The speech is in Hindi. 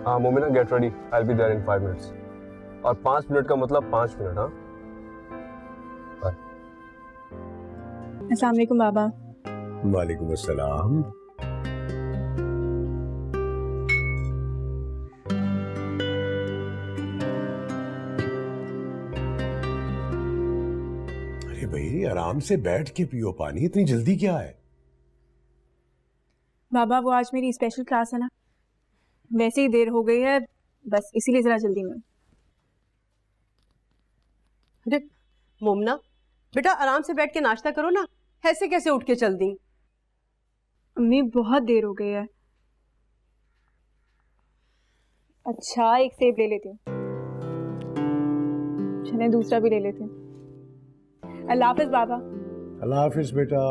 हाँ Momina, get ready, I will be there in 5 minutes. और 5 मिनट का मतलब 5 मिनट। हाँ बाय। अस्सलाम वालेकुम बाबा। वालेकुम अस्सलाम। अरे भाई आराम से बैठ के पियो पानी, इतनी जल्दी क्या है? बाबा वो आज मेरी स्पेशल क्लास है ना, वैसे ही देर हो गई है, बस इसीलिए जरा जल्दी में। अरे मोमना बेटा, आराम से बैठ के नाश्ता करो ना, ऐसे कैसे उठ के चल दी? अम्मी बहुत देर हो गई है। अच्छा एक सेब ले लेती हूँ, चले दूसरा भी ले लेती हूँ। अल्लाह हाफिज बाबा। अल्लाह हाफिज बेटा।